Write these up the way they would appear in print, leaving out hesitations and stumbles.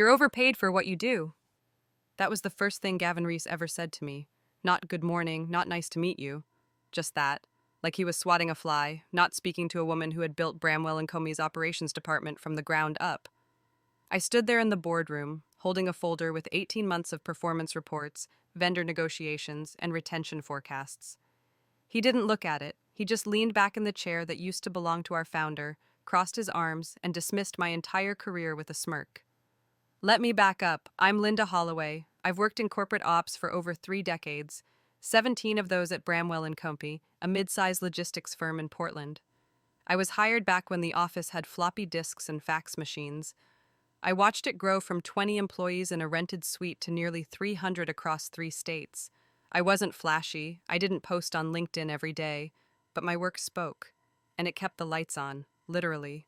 You're overpaid for what you do. That was the first thing Gavin Reese ever said to me. Not good morning, not nice to meet you. Just that. Like he was swatting a fly, not speaking to a woman who had built Bramwell and Comey's operations department from the ground up. I stood there in the boardroom, holding a folder with 18 months of performance reports, vendor negotiations, and retention forecasts. He didn't look at it. He just leaned back in the chair that used to belong to our founder, crossed his arms, and dismissed my entire career with a smirk. Let me back up. I'm Linda Holloway. I've worked in corporate ops for over 3 decades, 17 of those at Bramwell and Company, a mid-sized logistics firm in Portland. I was hired back when the office had floppy disks and fax machines. I watched it grow from 20 employees in a rented suite to nearly 300 across 3 states. I wasn't flashy, I didn't post on LinkedIn every day, but my work spoke, and it kept the lights on, literally.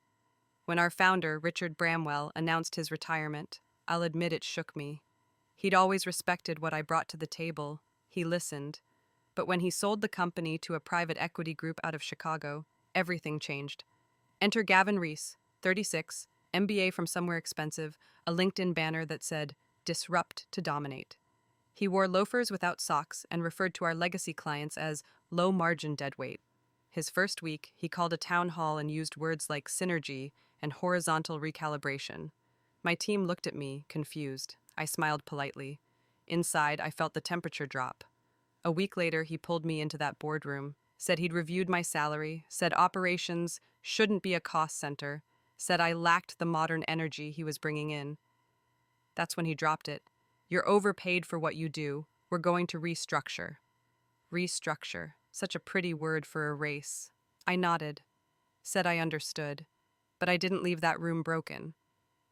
When our founder, Richard Bramwell, announced his retirement, I'll admit it shook me. He'd always respected what I brought to the table. He listened. But when he sold the company to a private equity group out of Chicago, everything changed. Enter Gavin Reese, 36, MBA from somewhere expensive, a LinkedIn banner that said, "Disrupt to dominate." He wore loafers without socks and referred to our legacy clients as low-margin deadweight. His first week, he called a town hall and used words like synergy and horizontal recalibration. My team looked at me, confused. I smiled politely. Inside, I felt the temperature drop. A week later, he pulled me into that boardroom, said he'd reviewed my salary, said operations shouldn't be a cost center, said I lacked the modern energy he was bringing in. That's when he dropped it. You're overpaid for what you do. We're going to restructure. Restructure. Such a pretty word for a race. I nodded, said I understood, but I didn't leave that room broken.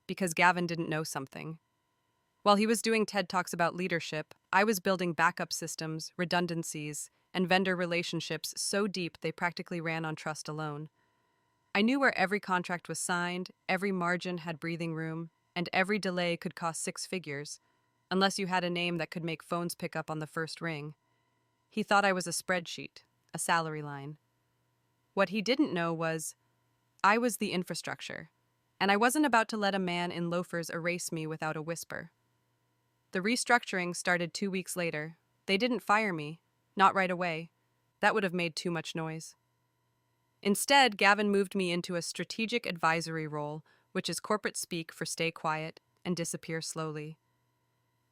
Because Gavin didn't know something. While he was doing TED Talks about leadership, I was building backup systems, redundancies, and vendor relationships so deep they practically ran on trust alone. I knew where every contract was signed, every margin had breathing room, and every delay could cost 6 figures, unless you had a name that could make phones pick up on the first ring. He thought I was a spreadsheet, a salary line. What he didn't know was I was the infrastructure, and I wasn't about to let a man in loafers erase me without a whisper. The restructuring started 2 weeks later. They didn't fire me, not right away. That would have made too much noise. Instead, Gavin moved me into a strategic advisory role, which is corporate speak for stay quiet and disappear slowly.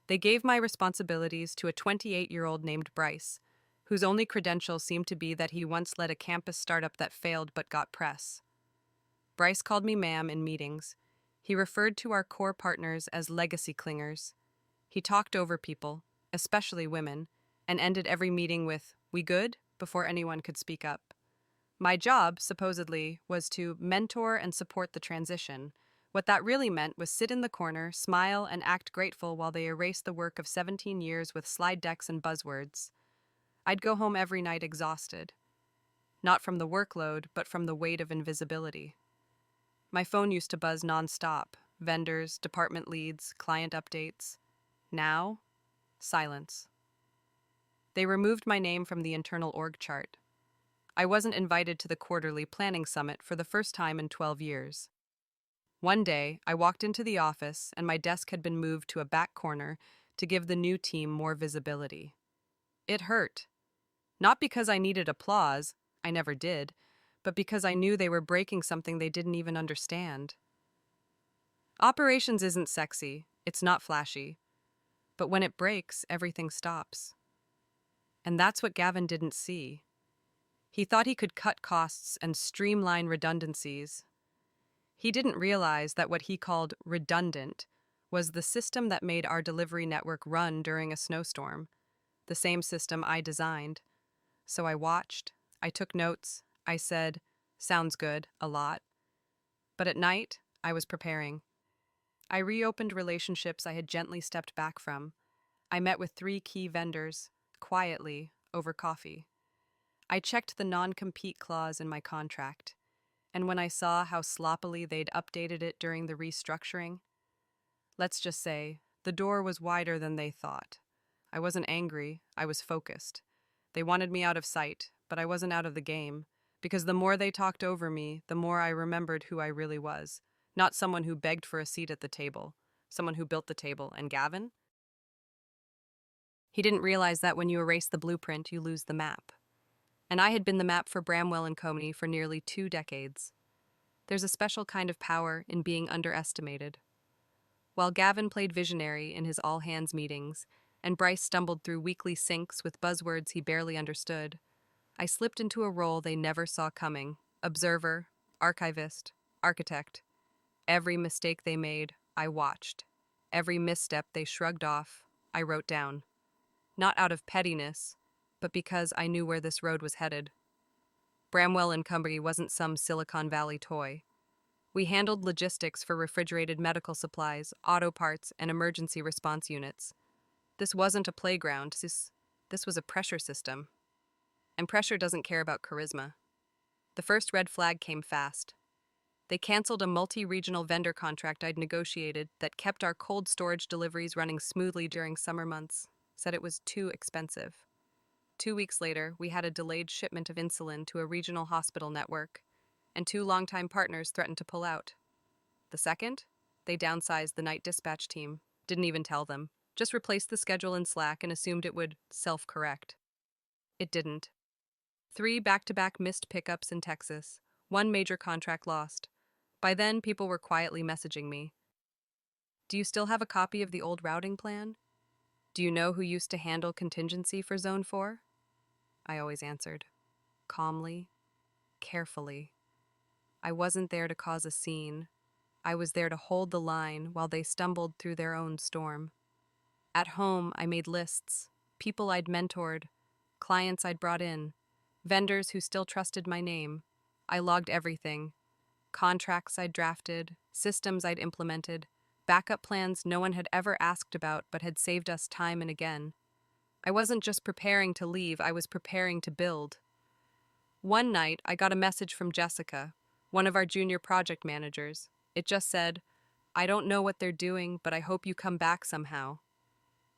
They gave my responsibilities to a 28-year-old named Bryce, whose only credential seemed to be that he once led a campus startup that failed but got press. Bryce called me ma'am in meetings. He referred to our core partners as legacy clingers. He talked over people, especially women, and ended every meeting with, "We good?" before anyone could speak up. My job, supposedly, was to mentor and support the transition. What that really meant was sit in the corner, smile, and act grateful while they erased the work of 17 years with slide decks and buzzwords. I'd go home every night exhausted. Not from the workload, but from the weight of invisibility. My phone used to buzz nonstop, vendors, department leads, client updates. Now, silence. They removed my name from the internal org chart. I wasn't invited to the quarterly planning summit for the first time in 12 years. One day, I walked into the office and my desk had been moved to a back corner to give the new team more visibility. It hurt. Not because I needed applause, I never did, but because I knew they were breaking something they didn't even understand. Operations isn't sexy, it's not flashy, but when it breaks, everything stops. And that's what Gavin didn't see. He thought he could cut costs and streamline redundancies. He didn't realize that what he called redundant was the system that made our delivery network run during a snowstorm, the same system I designed. So I watched, I took notes, I said, "Sounds good," a lot. But at night, I was preparing. I reopened relationships I had gently stepped back from. I met with 3 key vendors, quietly, over coffee. I checked the non-compete clause in my contract, and when I saw how sloppily they'd updated it during the restructuring, let's just say, the door was wider than they thought. I wasn't angry, I was focused. They wanted me out of sight, but I wasn't out of the game, because the more they talked over me, the more I remembered who I really was. Not someone who begged for a seat at the table, someone who built the table, and Gavin? He didn't realize that when you erase the blueprint, you lose the map. And I had been the map for Bramwell and Company for nearly 2 decades. There's a special kind of power in being underestimated. While Gavin played visionary in his all-hands meetings, and Bryce stumbled through weekly syncs with buzzwords he barely understood, I slipped into a role they never saw coming: observer, archivist, architect. Every mistake they made, I watched. Every misstep they shrugged off, I wrote down. Not out of pettiness, but because I knew where this road was headed. Bramwell and Company wasn't some Silicon Valley toy. We handled logistics for refrigerated medical supplies, auto parts, and emergency response units. This wasn't a playground, this was a pressure system. And pressure doesn't care about charisma. The first red flag came fast. They canceled a multi-regional vendor contract I'd negotiated that kept our cold storage deliveries running smoothly during summer months, said it was too expensive. 2 weeks later, we had a delayed shipment of insulin to a regional hospital network, and 2 longtime partners threatened to pull out. The second? They downsized the night dispatch team, didn't even tell them, just replaced the schedule in Slack and assumed it would self-correct. It didn't. 3 back-to-back missed pickups in Texas, 1 major contract lost. By then, people were quietly messaging me. Do you still have a copy of the old routing plan? Do you know who used to handle contingency for Zone 4? I always answered. Calmly, carefully. I wasn't there to cause a scene. I was there to hold the line while they stumbled through their own storm. At home, I made lists. People I'd mentored, clients I'd brought in, vendors who still trusted my name. I logged everything. Contracts I'd drafted, systems I'd implemented, backup plans no one had ever asked about but had saved us time and again. I wasn't just preparing to leave, I was preparing to build. One night, I got a message from Jessica, one of our junior project managers. It just said, "I don't know what they're doing, but I hope you come back somehow."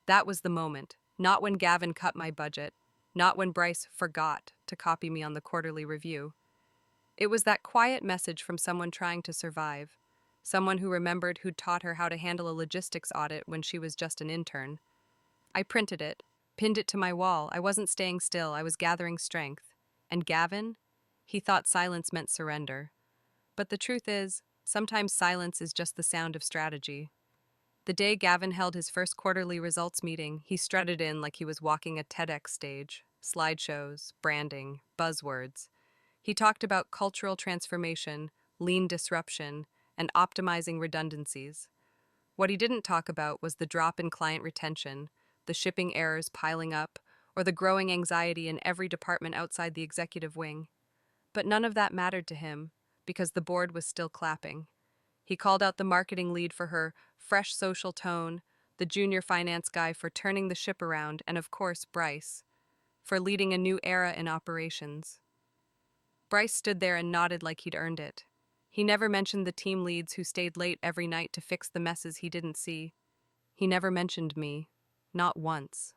That was the moment, not when Gavin cut my budget, not when Bryce forgot to copy me on the quarterly review. It was that quiet message from someone trying to survive, someone who remembered who'd taught her how to handle a logistics audit when she was just an intern. I printed it, pinned it to my wall. I wasn't staying still, I was gathering strength. And Gavin? He thought silence meant surrender. But the truth is, sometimes silence is just the sound of strategy. The day Gavin held his first quarterly results meeting, he strutted in like he was walking a TEDx stage. Slideshows, branding, buzzwords. He talked about cultural transformation, lean disruption, and optimizing redundancies. What he didn't talk about was the drop in client retention, the shipping errors piling up, or the growing anxiety in every department outside the executive wing. But none of that mattered to him, because the board was still clapping. He called out the marketing lead for her fresh social tone, the junior finance guy for turning the ship around, and of course, Bryce, for leading a new era in operations. Bryce stood there and nodded like he'd earned it. He never mentioned the team leads who stayed late every night to fix the messes he didn't see. He never mentioned me. Not once.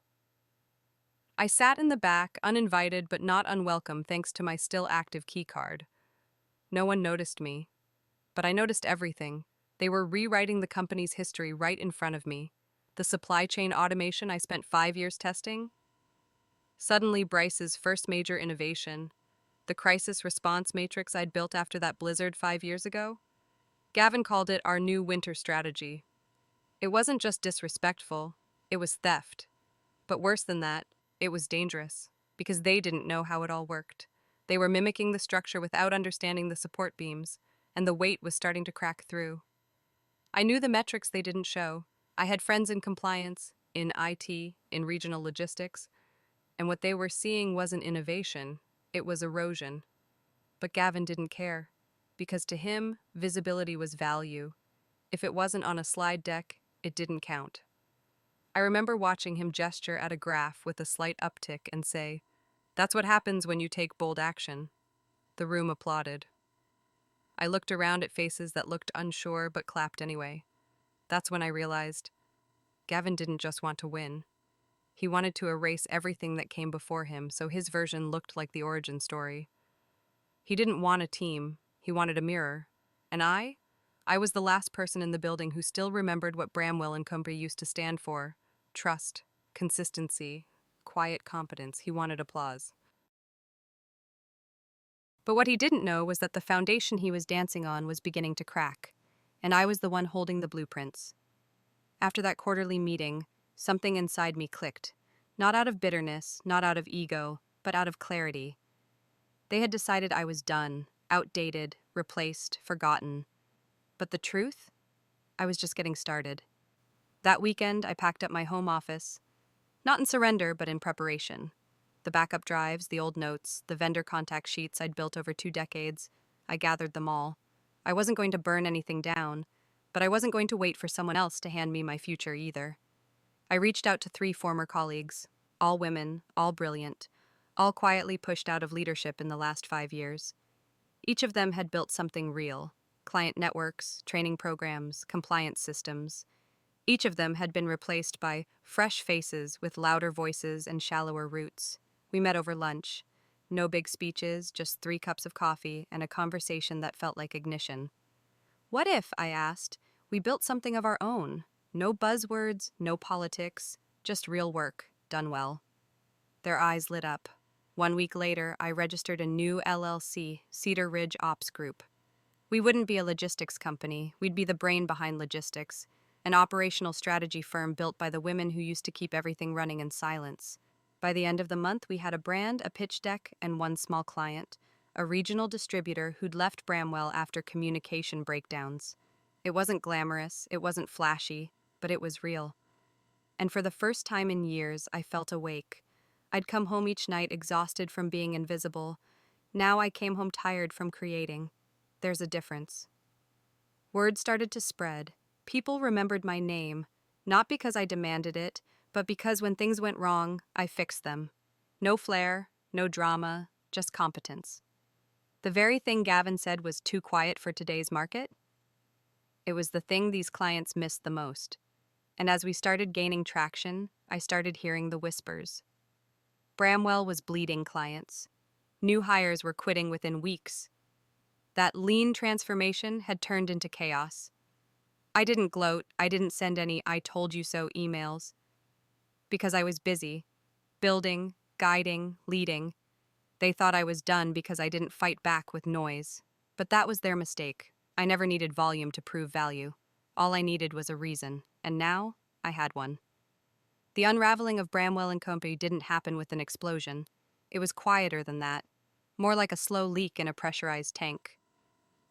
I sat in the back, uninvited but not unwelcome thanks to my still active keycard. No one noticed me. But I noticed everything. They were rewriting the company's history right in front of me. The supply chain automation I spent 5 years testing. Suddenly, Bryce's first major innovation, the crisis response matrix I'd built after that blizzard 5 years ago. Gavin called it our new winter strategy. It wasn't just disrespectful, it was theft. But worse than that, it was dangerous, because they didn't know how it all worked. They were mimicking the structure without understanding the support beams, and the weight was starting to crack through. I knew the metrics they didn't show. I had friends in compliance, in IT, in regional logistics, and what they were seeing wasn't innovation, it was erosion. But Gavin didn't care, because to him, visibility was value. If it wasn't on a slide deck, it didn't count. I remember watching him gesture at a graph with a slight uptick and say, "That's what happens when you take bold action." The room applauded. I looked around at faces that looked unsure but clapped anyway. That's when I realized Gavin didn't just want to win. He wanted to erase everything that came before him so his version looked like the origin story. He didn't want a team, he wanted a mirror. And I I was the last person in the building who still remembered what Bramwell and Company used to stand for: trust, consistency, quiet competence. He wanted applause. But what he didn't know was that the foundation he was dancing on was beginning to crack, and I was the one holding the blueprints. After that quarterly meeting, something inside me clicked. Not out of bitterness, not out of ego, but out of clarity. They had decided I was done, outdated, replaced, forgotten. But the truth? I was just getting started. That weekend, I packed up my home office, not in surrender, but in preparation. The backup drives, the old notes, the vendor contact sheets I'd built over 2 decades, I gathered them all. I wasn't going to burn anything down, but I wasn't going to wait for someone else to hand me my future either. I reached out to 3 former colleagues, all women, all brilliant, all quietly pushed out of leadership in the last 5 years. Each of them had built something real: client networks, training programs, compliance systems. Each of them had been replaced by fresh faces with louder voices and shallower roots. We met over lunch. No big speeches, just 3 cups of coffee and a conversation that felt like ignition. What if, I asked, we built something of our own? No buzzwords, no politics, just real work, done well. Their eyes lit up. 1 week later, I registered a new LLC, Cedar Ridge Ops Group. We wouldn't be a logistics company, we'd be the brain behind logistics, an operational strategy firm built by the women who used to keep everything running in silence. By the end of the month, we had a brand, a pitch deck, and 1 small client, a regional distributor who'd left Bramwell after communication breakdowns. It wasn't glamorous, it wasn't flashy, but it was real. And for the first time in years, I felt awake. I'd come home each night exhausted from being invisible. Now I came home tired from creating. There's a difference. Word started to spread. People remembered my name, not because I demanded it, but because when things went wrong, I fixed them. No flair, no drama, just competence. The very thing Gavin said was too quiet for today's market? It was the thing these clients missed the most. And as we started gaining traction, I started hearing the whispers. Bramwell was bleeding clients. New hires were quitting within weeks. That lean transformation had turned into chaos. I didn't gloat, I didn't send any "I told you so" emails, because I was busy, building, guiding, leading. They thought I was done because I didn't fight back with noise. But that was their mistake. I never needed volume to prove value. All I needed was a reason, and now I had one. The unraveling of Bramwell and Company didn't happen with an explosion. It was quieter than that, more like a slow leak in a pressurized tank.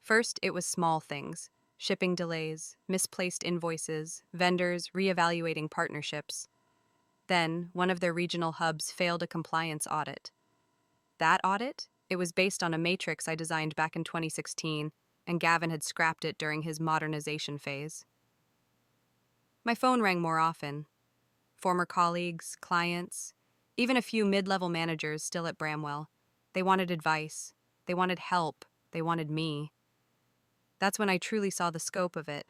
First, it was small things: shipping delays, misplaced invoices, vendors reevaluating partnerships. Then, one of their regional hubs failed a compliance audit. That audit? It was based on a matrix I designed back in 2016, and Gavin had scrapped it during his modernization phase. My phone rang more often. Former colleagues, clients, even a few mid-level managers still at Bramwell. They wanted advice. They wanted help. They wanted me. That's when I truly saw the scope of it,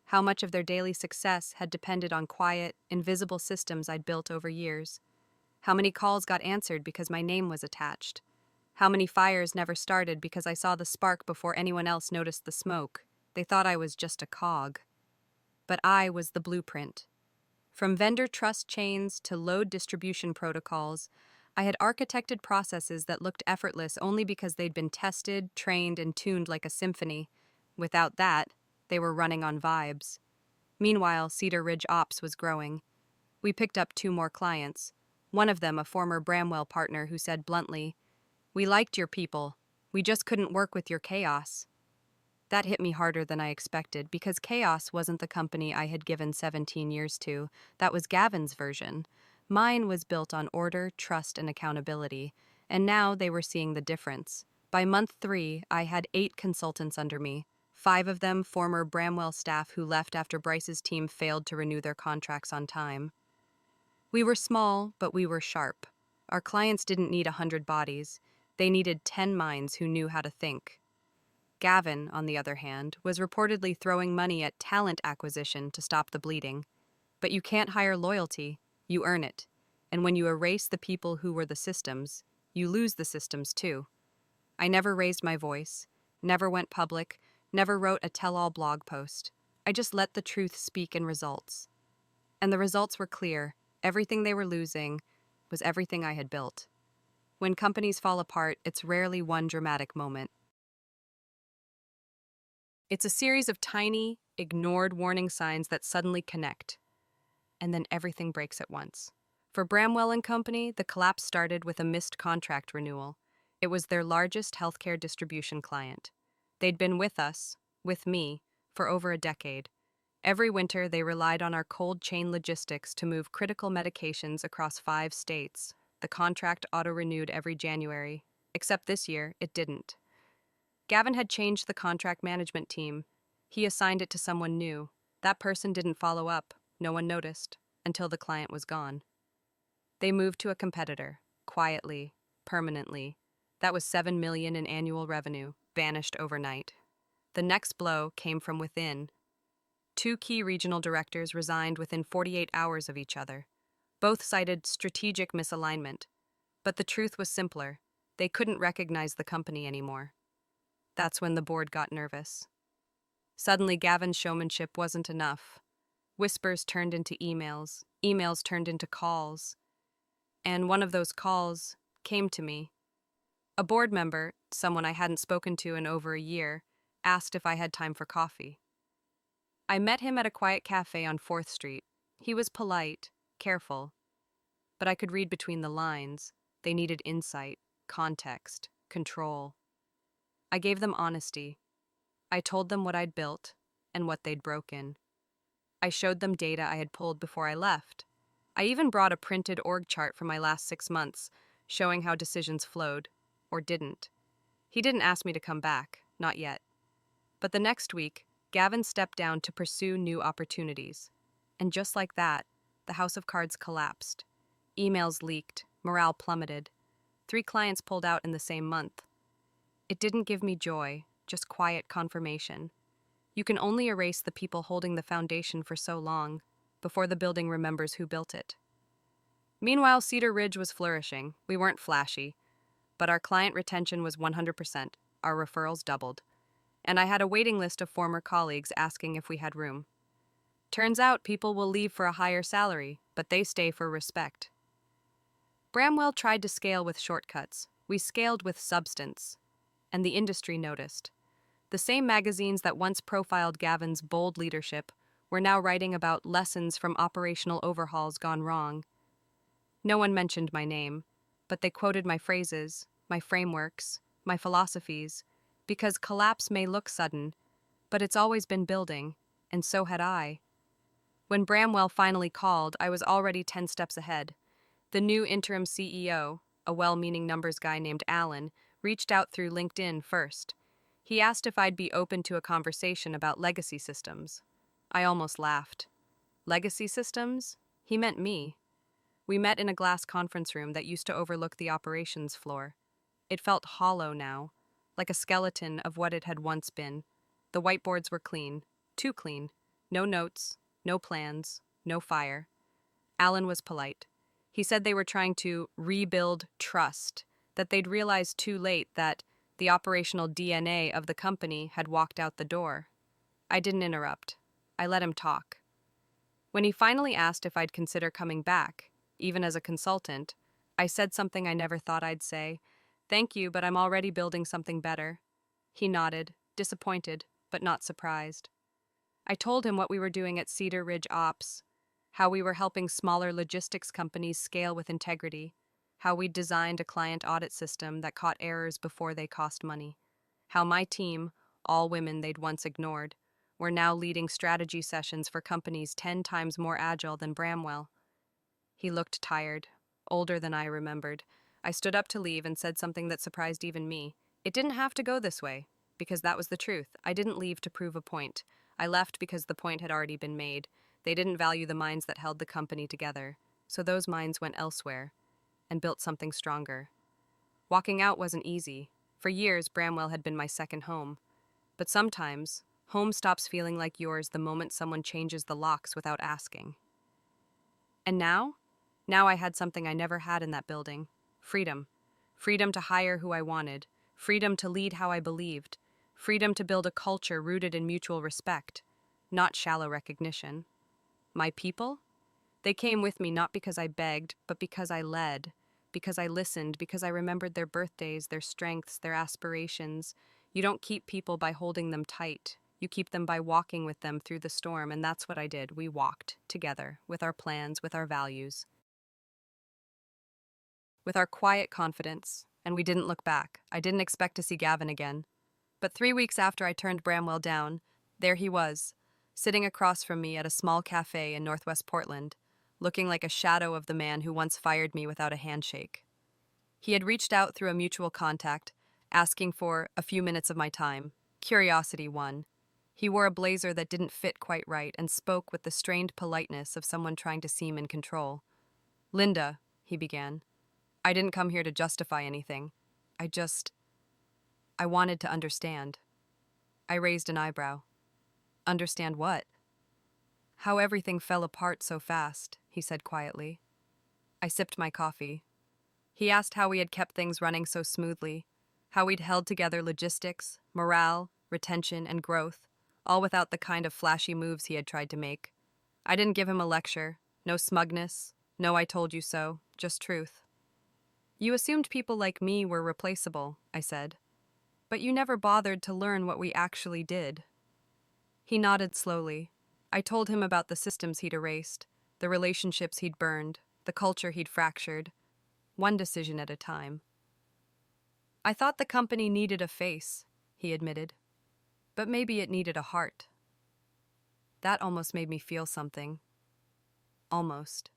how much of their daily success had depended on quiet, invisible systems I'd built over years. How many calls got answered because my name was attached. How many fires never started because I saw the spark before anyone else noticed the smoke. They thought I was just a cog. But I was the blueprint. From vendor trust chains to load distribution protocols, I had architected processes that looked effortless only because they'd been tested, trained, and tuned like a symphony. Without that, they were running on vibes. Meanwhile, Cedar Ridge Ops was growing. We picked up 2 more clients. One of them a former Bramwell partner who said bluntly, "We liked your people. We just couldn't work with your chaos." That hit me harder than I expected, because chaos wasn't the company I had given 17 years to. That was Gavin's version. Mine was built on order, trust, and accountability, and now they were seeing the difference. By month 3, I had 8 consultants under me, 5 of them former Bramwell staff who left after Bryce's team failed to renew their contracts on time. We were small, but we were sharp. Our clients didn't need 100 bodies. They needed 10 minds who knew how to think. Gavin, on the other hand, was reportedly throwing money at talent acquisition to stop the bleeding. But you can't hire loyalty, you earn it. And when you erase the people who were the systems, you lose the systems too. I never raised my voice, never went public, never wrote a tell-all blog post. I just let the truth speak in results. And the results were clear. Everything they were losing was everything I had built. When companies fall apart, it's rarely one dramatic moment. It's a series of tiny, ignored warning signs that suddenly connect, and then everything breaks at once. For Bramwell and Company, the collapse started with a missed contract renewal. It was their largest healthcare distribution client. They'd been with me, for over a decade. Every winter, they relied on our cold chain logistics to move critical medications across 5 states. The contract auto-renewed every January, except this year, it didn't. Gavin had changed the contract management team. He assigned it to someone new. That person didn't follow up. No one noticed, until the client was gone. They moved to a competitor, quietly, permanently. That was $7 million in annual revenue, vanished overnight. The next blow came from within. 2 key regional directors resigned within 48 hours of each other. Both cited strategic misalignment. But the truth was simpler. They couldn't recognize the company anymore. That's when the board got nervous. Suddenly, Gavin's showmanship wasn't enough. Whispers turned into emails, emails turned into calls. And one of those calls came to me. A board member, someone I hadn't spoken to in over a year, asked if I had time for coffee. I met him at a quiet cafe on 4th Street. He was polite, careful, but I could read between the lines. They needed insight, context, control. I gave them honesty. I told them what I'd built and what they'd broken. I showed them data I had pulled before I left. I even brought a printed org chart for my last 6 months, showing how decisions flowed, or didn't. He didn't ask me to come back, not yet. But the next week, Gavin stepped down to pursue new opportunities. And just like that, the house of cards collapsed. Emails leaked, morale plummeted. 3 clients pulled out in the same month. It didn't give me joy, just quiet confirmation. You can only erase the people holding the foundation for so long, before the building remembers who built it. Meanwhile, Cedar Ridge was flourishing. We weren't flashy, but our client retention was 100%. Our referrals doubled. And I had a waiting list of former colleagues asking if we had room. Turns out people will leave for a higher salary, but they stay for respect. Bramwell tried to scale with shortcuts. We scaled with substance. And the industry noticed. The same magazines that once profiled Gavin's bold leadership were now writing about lessons from operational overhauls gone wrong. No one mentioned my name, but they quoted my phrases, my frameworks, my philosophies, because collapse may look sudden, but it's always been building, and so had I. When Bramwell finally called, I was already 10 steps ahead. The new interim CEO, a well-meaning numbers guy named Alan, reached out through LinkedIn first. He asked if I'd be open to a conversation about legacy systems. I almost laughed. Legacy systems? He meant me. We met in a glass conference room that used to overlook the operations floor. It felt hollow now, like a skeleton of what it had once been. The whiteboards were clean, too clean. No notes, no plans, no fire. Alan was polite. He said they were trying to rebuild trust, that they'd realized too late that the operational DNA of the company had walked out the door. I didn't interrupt. I let him talk. When he finally asked if I'd consider coming back, even as a consultant, I said something I never thought I'd say. Thank you, but I'm already building something better. He nodded, disappointed, but not surprised. I told him what we were doing at Cedar Ridge Ops, how we were helping smaller logistics companies scale with integrity, how we'd designed a client audit system that caught errors before they cost money, how my team, all women they'd once ignored, were now leading strategy sessions for companies 10 times more agile than Bramwell. He looked tired, older than I remembered. I stood up to leave and said something that surprised even me. It didn't have to go this way, because that was the truth. I didn't leave to prove a point. I left because the point had already been made. They didn't value the minds that held the company together, so those minds went elsewhere and built something stronger. Walking out wasn't easy. For years, Bramwell had been my second home. But sometimes, home stops feeling like yours the moment someone changes the locks without asking. And now? Now I had something I never had in that building. Freedom. Freedom to hire who I wanted. Freedom to lead how I believed. freedom to build a culture rooted in mutual respect, not shallow recognition. My people? They came with me not because I begged, but because I led, because I listened, because I remembered their birthdays, their strengths, their aspirations. You don't keep people by holding them tight. You keep them by walking with them through the storm, and that's what I did. We walked together, with our plans, with our values, with our quiet confidence, and we didn't look back. I didn't expect to see Gavin again. But 3 weeks after I turned Bramwell down, there he was, sitting across from me at a small cafe in Northwest Portland, looking like a shadow of the man who once fired me without a handshake. He had reached out through a mutual contact, asking for a few minutes of my time. Curiosity won. He wore a blazer that didn't fit quite right and spoke with the strained politeness of someone trying to seem in control. "Linda," he began, "I didn't come here to justify anything. I wanted to understand." I raised an eyebrow. "Understand what?" "How everything fell apart so fast," he said quietly. I sipped my coffee. He asked how we had kept things running so smoothly, how we'd held together logistics, morale, retention, and growth, all without the kind of flashy moves he had tried to make. I didn't give him a lecture, no smugness, no "I told you so," just truth. "You assumed people like me were replaceable," I said, "but you never bothered to learn what we actually did." He nodded slowly. I told him about the systems he'd erased, the relationships he'd burned, the culture he'd fractured, one decision at a time. "I thought the company needed a face," he admitted, "but maybe it needed a heart." That almost made me feel something. Almost.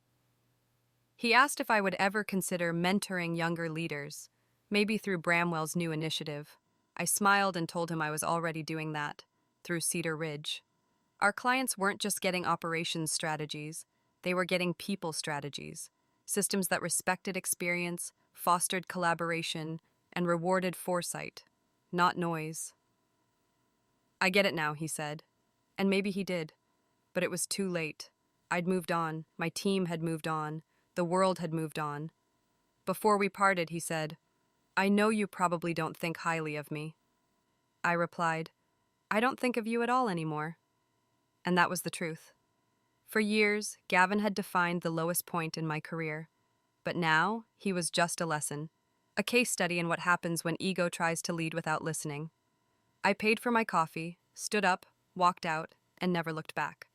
He asked if I would ever consider mentoring younger leaders, maybe through Bramwell's new initiative. I smiled and told him I was already doing that, through Cedar Ridge. Our clients weren't just getting operations strategies, they were getting people strategies, systems that respected experience, fostered collaboration, and rewarded foresight, not noise. "I get it now," he said. And maybe he did, but it was too late. I'd moved on, my team had moved on, the world had moved on. Before we parted, he said, "I know you probably don't think highly of me." I replied, "I don't think of you at all anymore." And that was the truth. For years, Gavin had defined the lowest point in my career. But now, he was just a lesson, a case study in what happens when ego tries to lead without listening. I paid for my coffee, stood up, walked out, and never looked back.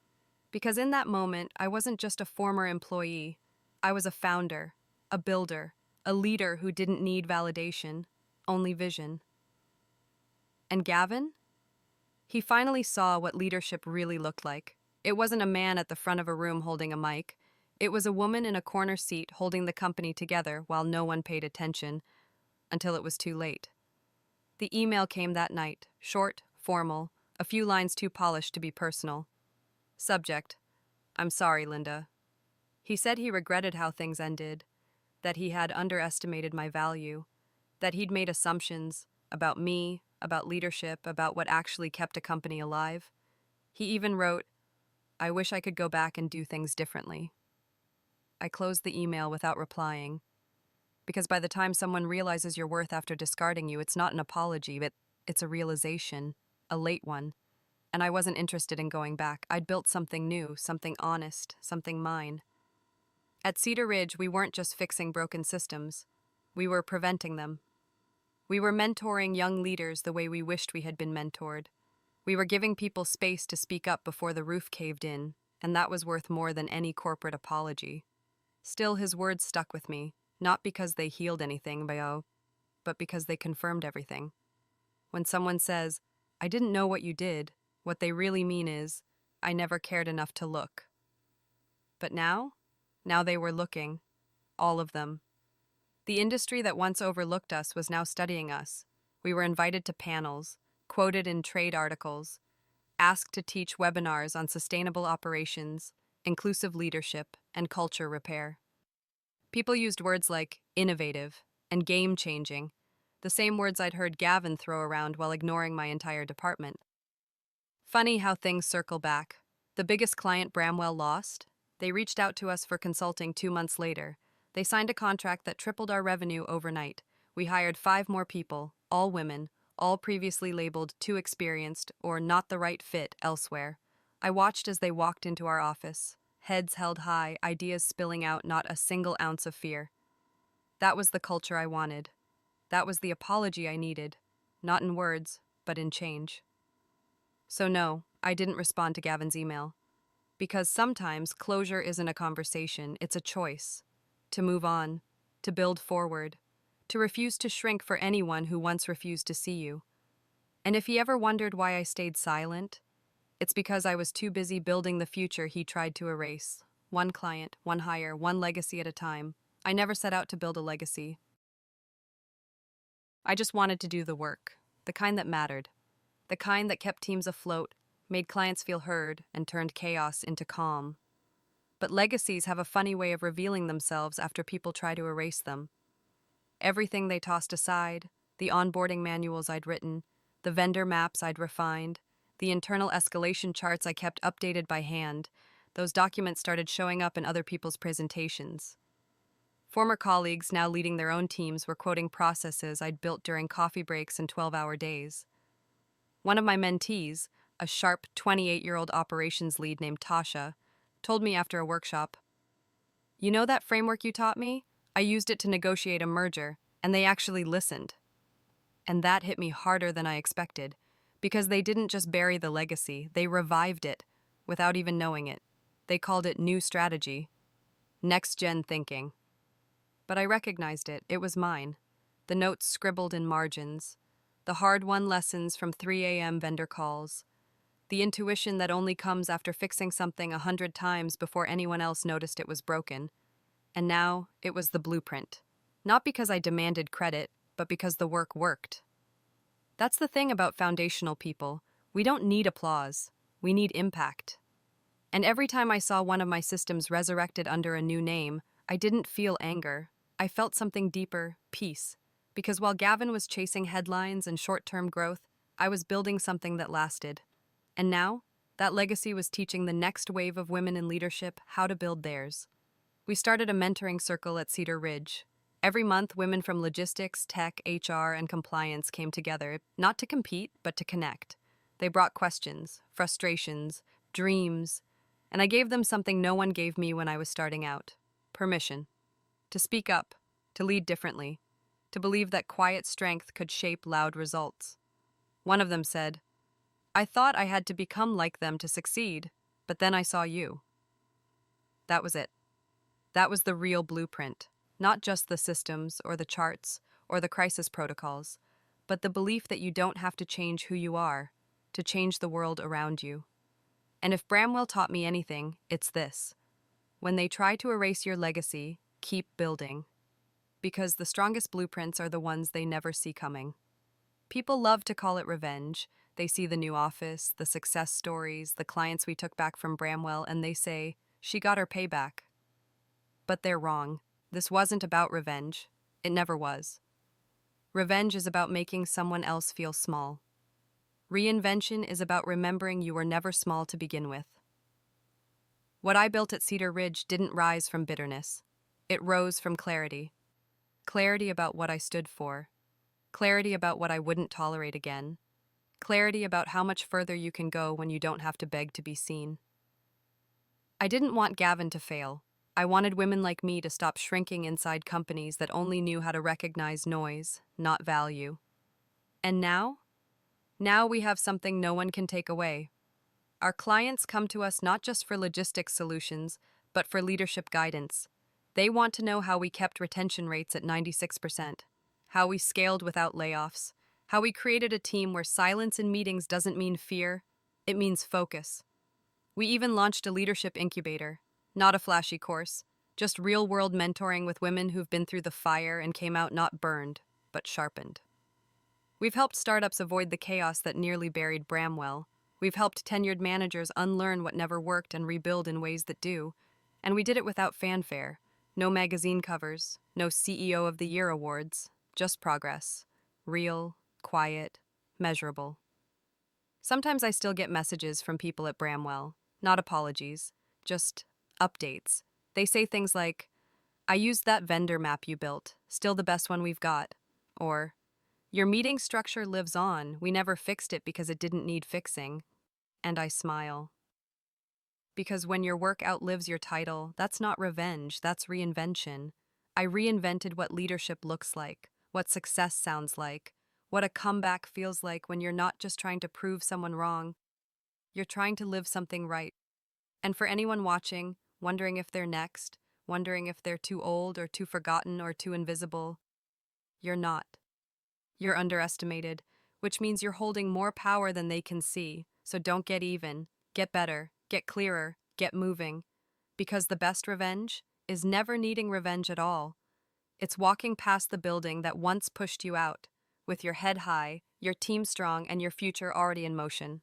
Because in that moment, I wasn't just a former employee. I was a founder, a builder, a leader who didn't need validation, only vision. And Gavin? He finally saw what leadership really looked like. It wasn't a man at the front of a room holding a mic. It was a woman in a corner seat holding the company together while no one paid attention, until it was too late. The email came that night, short, formal, a few lines too polished to be personal. Subject: "I'm sorry, Linda." He said he regretted how things ended, that he had underestimated my value, that he'd made assumptions about me, about leadership, about what actually kept a company alive. He even wrote, "I wish I could go back and do things differently." I closed the email without replying, because by the time someone realizes your worth after discarding you, it's not an apology, but it's a realization, a late one. And I wasn't interested in going back. I'd built something new, something honest, something mine. At Cedar Ridge, we weren't just fixing broken systems. We were preventing them. We were mentoring young leaders the way we wished we had been mentored. We were giving people space to speak up before the roof caved in, and that was worth more than any corporate apology. Still, his words stuck with me, not because they healed anything, but because they confirmed everything. When someone says, "I didn't know what you did," what they really mean is, "I never cared enough to look." But now they were looking, all of them. The industry that once overlooked us was now studying us. We were invited to panels, quoted in trade articles, asked to teach webinars on sustainable operations, inclusive leadership, and culture repair. People used words like innovative and game-changing, the same words I'd heard Gavin throw around while ignoring my entire department. Funny how things circle back. The biggest client Bramwell lost? They reached out to us for consulting 2 months later. They signed a contract that tripled our revenue overnight. We hired 5 more people, all women, all previously labeled too experienced or not the right fit elsewhere. I watched as they walked into our office, heads held high, ideas spilling out, not a single ounce of fear. That was the culture I wanted. That was the apology I needed, not in words, but in change. So, no, I didn't respond to Gavin's email. Because sometimes closure isn't a conversation, it's a choice. To move on, to build forward, to refuse to shrink for anyone who once refused to see you. And if he ever wondered why I stayed silent, it's because I was too busy building the future he tried to erase. One client, one hire, one legacy at a time. I never set out to build a legacy. I just wanted to do the work, the kind that mattered, the kind that kept teams afloat, made clients feel heard, and turned chaos into calm. But legacies have a funny way of revealing themselves after people try to erase them. Everything they tossed aside, the onboarding manuals I'd written, the vendor maps I'd refined, the internal escalation charts I kept updated by hand, those documents started showing up in other people's presentations. Former colleagues, now leading their own teams, were quoting processes I'd built during coffee breaks and 12-hour days. One of my mentees, a sharp 28-year-old operations lead named Tasha, told me after a workshop, "You know that framework you taught me? I used it to negotiate a merger, and they actually listened." And that hit me harder than I expected, because they didn't just bury the legacy, they revived it, without even knowing it. They called it new strategy, next-gen thinking. But I recognized it. It was mine. The notes scribbled in margins, the hard-won lessons from 3 a.m. vendor calls, the intuition that only comes after fixing something 100 times before anyone else noticed it was broken. And now it was the blueprint. Not because I demanded credit, but because the work worked. That's the thing about foundational people. We don't need applause. We need impact. And every time I saw one of my systems resurrected under a new name, I didn't feel anger. I felt something deeper, peace. Because while Gavin was chasing headlines and short-term growth, I was building something that lasted. And now, that legacy was teaching the next wave of women in leadership how to build theirs. We started a mentoring circle at Cedar Ridge. Every month, women from logistics, tech, HR, and compliance came together, not to compete, but to connect. They brought questions, frustrations, dreams, and I gave them something no one gave me when I was starting out: permission. To speak up, to lead differently, to believe that quiet strength could shape loud results. One of them said, "I thought I had to become like them to succeed, but then I saw you." That was it. That was the real blueprint, not just the systems or the charts or the crisis protocols, but the belief that you don't have to change who you are to change the world around you. And if Bramwell taught me anything, it's this: when they try to erase your legacy, keep building. Because the strongest blueprints are the ones they never see coming. People love to call it revenge. They see the new office, the success stories, the clients we took back from Bramwell, and they say, "She got her payback." But they're wrong. This wasn't about revenge. It never was. Revenge is about making someone else feel small. Reinvention is about remembering you were never small to begin with. What I built at Cedar Ridge didn't rise from bitterness. It rose from clarity. Clarity about what I stood for. Clarity about what I wouldn't tolerate again. Clarity about how much further you can go when you don't have to beg to be seen. I didn't want Gavin to fail. I wanted women like me to stop shrinking inside companies that only knew how to recognize noise, not value. And now? Now we have something no one can take away. Our clients come to us not just for logistics solutions, but for leadership guidance. They want to know how we kept retention rates at 96%, how we scaled without layoffs, how we created a team where silence in meetings doesn't mean fear, it means focus. We even launched a leadership incubator, not a flashy course, just real-world mentoring with women who've been through the fire and came out not burned, but sharpened. We've helped startups avoid the chaos that nearly buried Bramwell. We've helped tenured managers unlearn what never worked and rebuild in ways that do. And we did it without fanfare. No magazine covers, no CEO of the Year awards, just progress. Real, quiet, measurable. Sometimes I still get messages from people at Bramwell, not apologies, just updates. They say things like, "I used that vendor map you built, still the best one we've got," or, Your meeting structure lives on. We never fixed it because it didn't need fixing. And I smile. Because when your work outlives your title, that's not revenge, that's reinvention. I reinvented what leadership looks like, what success sounds like, what a comeback feels like when you're not just trying to prove someone wrong, you're trying to live something right. And for anyone watching, wondering if they're next, wondering if they're too old or too forgotten or too invisible, you're not. You're underestimated, which means you're holding more power than they can see. So don't get even, get better, get clearer, get moving. Because the best revenge is never needing revenge at all. It's walking past the building that once pushed you out, with your head high, your team strong, and your future already in motion.